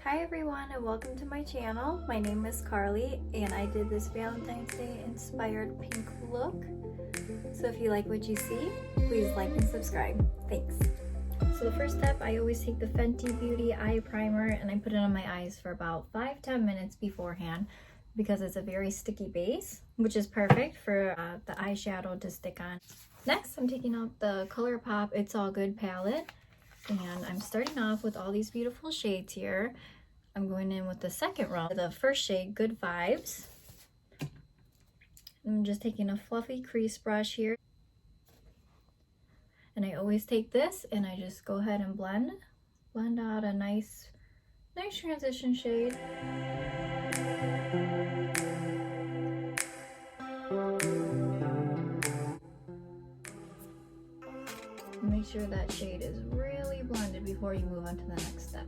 Hi everyone and welcome to my channel. My name is Carly and I did this Valentine's Day inspired pink look. So if you like what you see, please like and subscribe. Thanks. So the first step, I always take the Fenty Beauty eye primer and I put it on my eyes for about 5-10 minutes beforehand because it's a very sticky base, which is perfect for the eyeshadow to stick on. Next, I'm taking out the Colourpop It's All Good palette and I'm starting off with all these beautiful shades here. I'm going in with the second row, the first shade, Good Vibes. I'm just taking a fluffy crease brush here. And I always take this and I just go ahead and blend out a nice transition shade. Make sure that shade is really blended before you move on to the next step.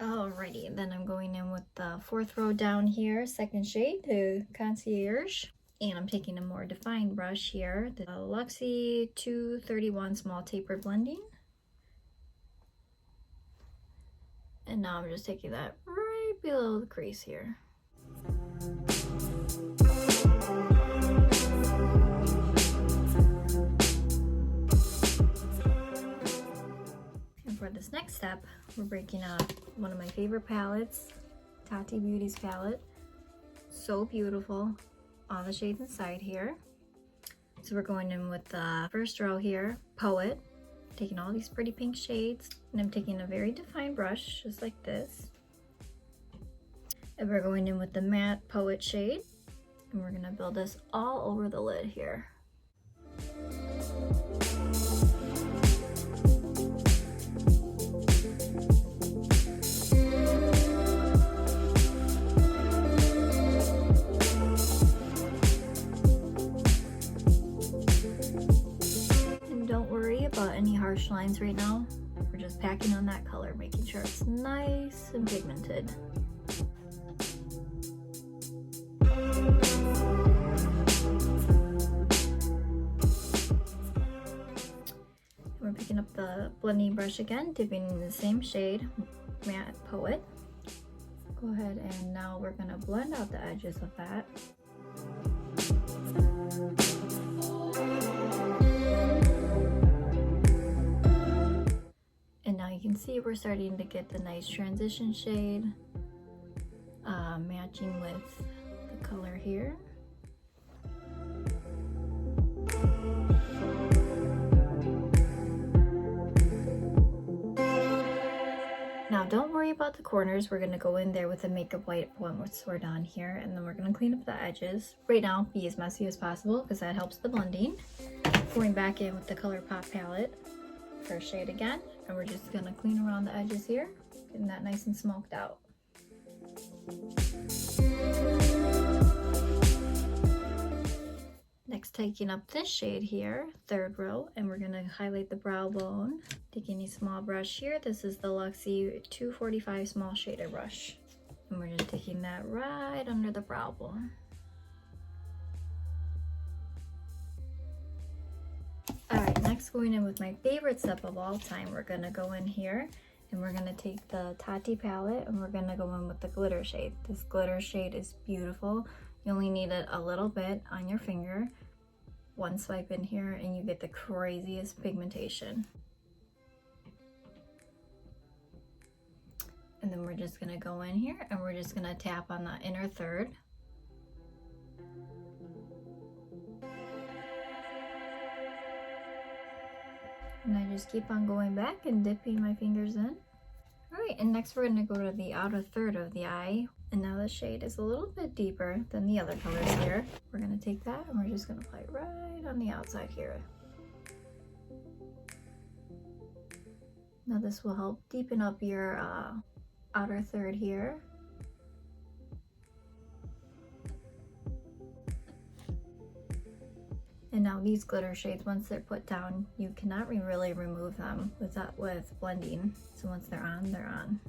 Alrighty, then I'm going in with the fourth row down here, second shade, the Concierge. And I'm taking a more defined brush here, the Luxie 231 Small Taper Blending. And now I'm just taking that right below the crease here. And for this next step, we're breaking out one of my favorite palettes, Tati Beauty's palette. So beautiful. All the shades inside here. So we're going in with the first row here, Poet, taking all these pretty pink shades, and I'm taking a very defined brush just like this, and we're going in with the matte Poet shade, and we're going to build this all over the lid here. About any harsh lines right now. We're just packing on that color, making sure it's nice and pigmented. We're picking up the blending brush again, dipping in the same shade, Matte Poet. Go ahead and now we're gonna blend out the edges of that. And now you can see we're starting to get the nice transition shade matching with the color here. Now don't worry about the corners. We're going to go in there with a makeup wipe once we're done here, and then we're going to clean up the edges. Right now, be as messy as possible because that helps the blending. Going back in with the Colourpop palette, first shade again, and we're just gonna clean around the edges here, getting that nice and smoked out. Next, taking up this shade here, third row, and we're gonna highlight the brow bone. Taking a small brush here, this is the Luxie 245 Small Shader Brush, and we're just taking that right under the brow bone. Alright, next going in with my favorite step of all time, we're going to go in here and we're going to take the Tati palette and we're going to go in with the glitter shade. This glitter shade is beautiful. You only need it a little bit on your finger. One swipe in here and you get the craziest pigmentation. And then we're just going to go in here and we're just going to tap on the inner third. And I just keep on going back and dipping my fingers in. Alright, and next we're going to go to the outer third of the eye. And now the shade is a little bit deeper than the other colors here. We're going to take that and we're just going to apply it right on the outside here. Now this will help deepen up your outer third here. And now these glitter shades, once they're put down, you cannot really remove them with blending. So once they're on, they're on.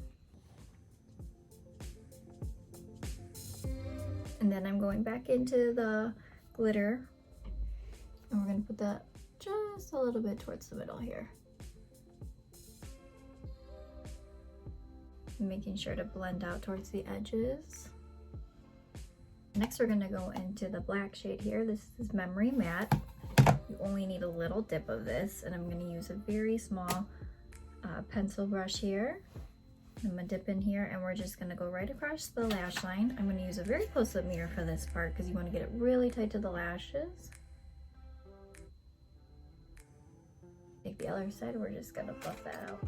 And then I'm going back into the glitter, and we're gonna put that just a little bit towards the middle here. And making sure to blend out towards the edges. Next, we're gonna go into the black shade here. This is Memory Matte. You only need a little dip of this, and I'm gonna use a very small pencil brush here. I'm gonna dip in here, and we're just gonna go right across the lash line. I'm gonna use a very close-up mirror for this part because you wanna get it really tight to the lashes. Take the other side, we're just gonna buff that out.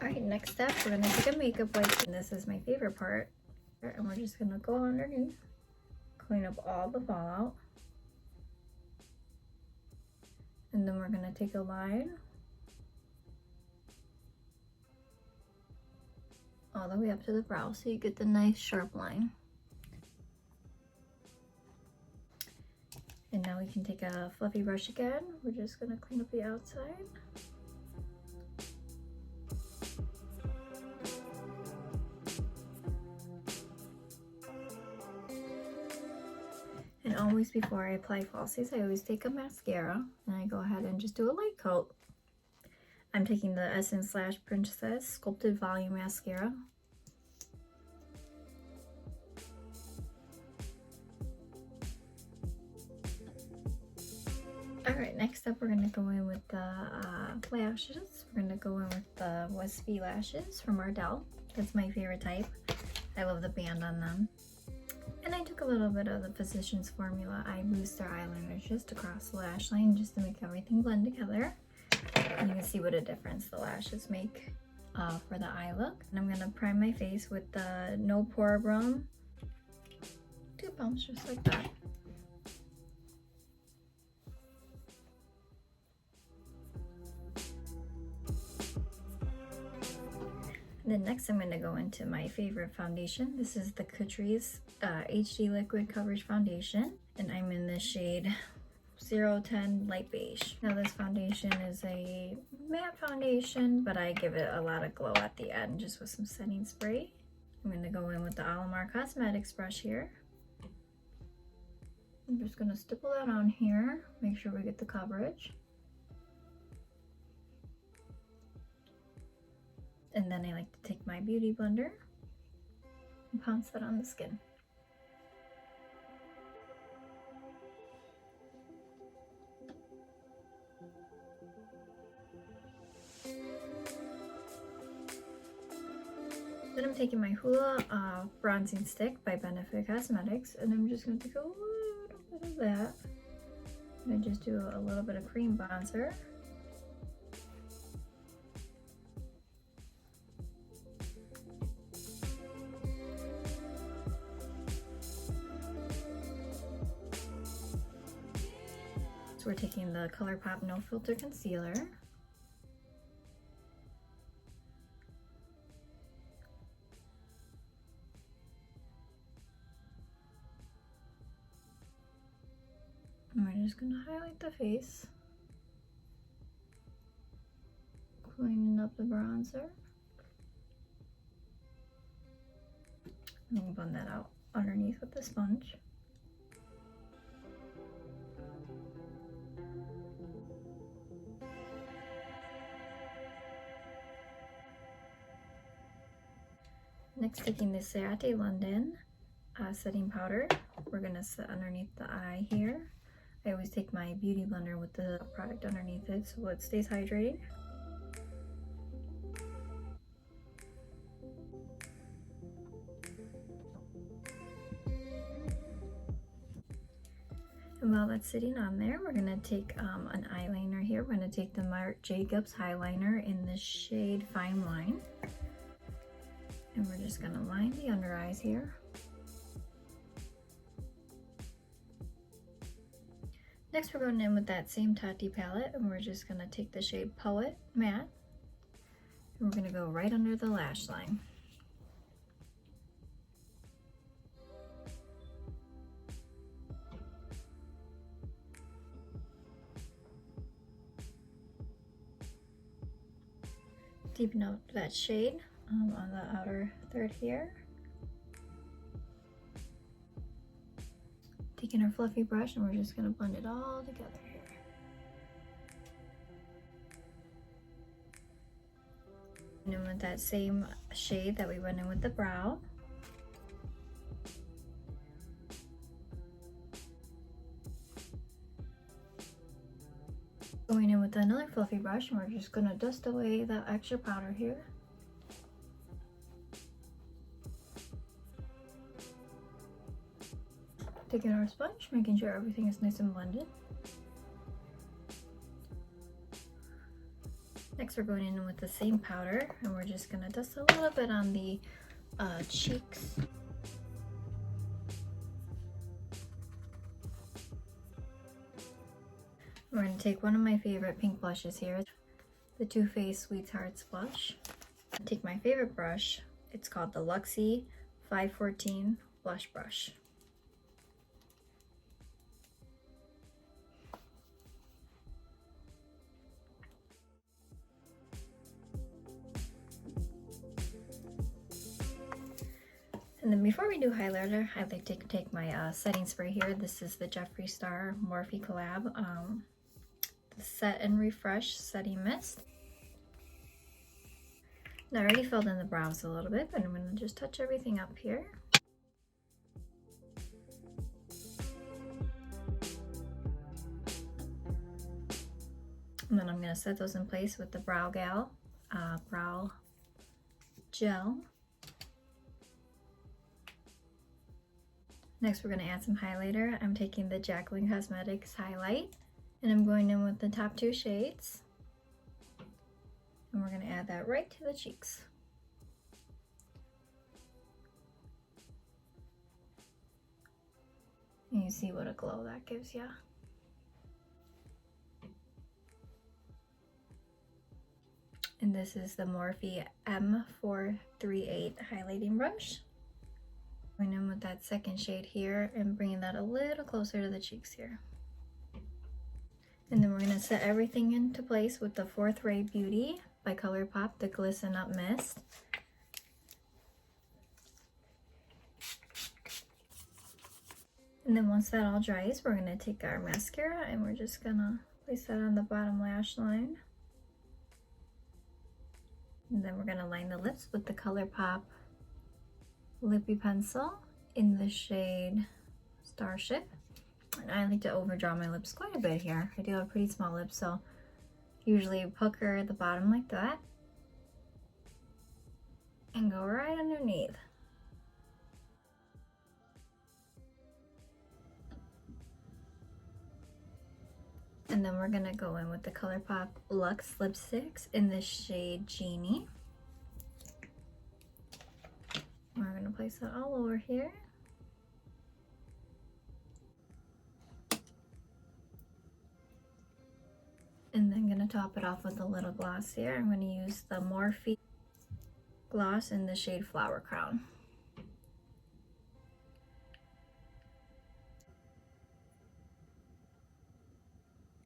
Alright, next step, we're gonna take a makeup wipe, and this is my favorite part. And we're just gonna go underneath, clean up all the fallout. And then we're gonna take a line all the way up to the brow so you get the nice sharp line. And now we can take a fluffy brush again. We're just gonna clean up the outside. And always before I apply falsies, I always take a mascara and I go ahead and just do a light coat. I'm taking the Essence Lash Princess Sculpted Volume Mascara. Alright, next up we're going to go in with the lashes. We're going to go in with the wispie lashes from Ardell. That's my favorite type. I love the band on them. And I took a little bit of the Physicians Formula Eye Booster Eyeliner just across the lash line just to make everything blend together. And you can see what a difference the lashes make for the eye look. And I'm going to prime my face with the No Poreblem 2 pumps just like that. And then next I'm going to go into my favorite foundation. This is the Catrice HD Liquid Coverage Foundation. And I'm in the shade 010 Light Beige. Now this foundation is a matte foundation, but I give it a lot of glow at the end just with some setting spray. I'm going to go in with the Alamar Cosmetics brush here. I'm just going to stipple that on here, make sure we get the coverage. And then I like to take my beauty blender and pounce that on the skin. Then I'm taking my Hoolah bronzing stick by Benifit Cosmetics, and I'm just going to take a little bit of that. And just do a little bit of cream bronzer. So we're taking the Colourpop No Filter Concealer. And we're just going to highlight the face, cleaning up the bronzer. And we'll blend that out underneath with the sponge. Next, taking the Ciatte London setting powder, we're going to set underneath the eye here. I always take my beauty blender with the product underneath it so it stays hydrating. And while that's sitting on there, we're going to take an eyeliner here. We're going to take the Marc Jacobs highliner in the shade Fine Line. And we're just going to line the under eyes here. Next, we're going in with that same Tati palette, and we're just going to take the shade Poet Matte. And we're going to go right under the lash line. Deepen out that shade on the outer third here. Taking our fluffy brush and we're just gonna blend it all together here. And then with that same shade that we went in with the brow. Going in with another fluffy brush and we're just gonna dust away that extra powder here. Taking our sponge, making sure everything is nice and blended. Next we're going in with the same powder and we're just gonna dust a little bit on the cheeks. We're going to take one of my favorite pink blushes here, the Too Faced Sweethearts blush. Take my favorite brush, it's called the Luxie 514 Blush Brush. And then before we do highlighter, I'd like to take my setting spray here. This is the Jeffree Star Morphe collab. The Set and Refresh Setting Mist. And I already filled in the brows a little bit, but I'm going to just touch everything up here. And then I'm going to set those in place with the Brow Gel. Next we're going to add some highlighter. I'm taking the Jacqueline Cosmetics Highlight. And I'm going in with the top two shades. And we're going to add that right to the cheeks. And you see what a glow that gives you. And this is the Morphe M438 highlighting brush. Going in with that second shade here and bringing that a little closer to the cheeks here. And then we're going to set everything into place with the Fourth Ray Beauty by Colourpop, the Glisten Up Mist. And then once that all dries, we're going to take our mascara and we're just going to place that on the bottom lash line. And then we're going to line the lips with the Colourpop Lippy Pencil in the shade Starship. And I like to overdraw my lips quite a bit here. I do have pretty small lips, so usually pucker the bottom like that and go right underneath. And then we're gonna go in with the Colourpop Luxe lipsticks in the shade Genie. We're gonna place that all over here. And then gonna top it off with a little gloss here. I'm gonna use the Morphe gloss in the shade Flower Crown.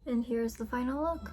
And here's the final look.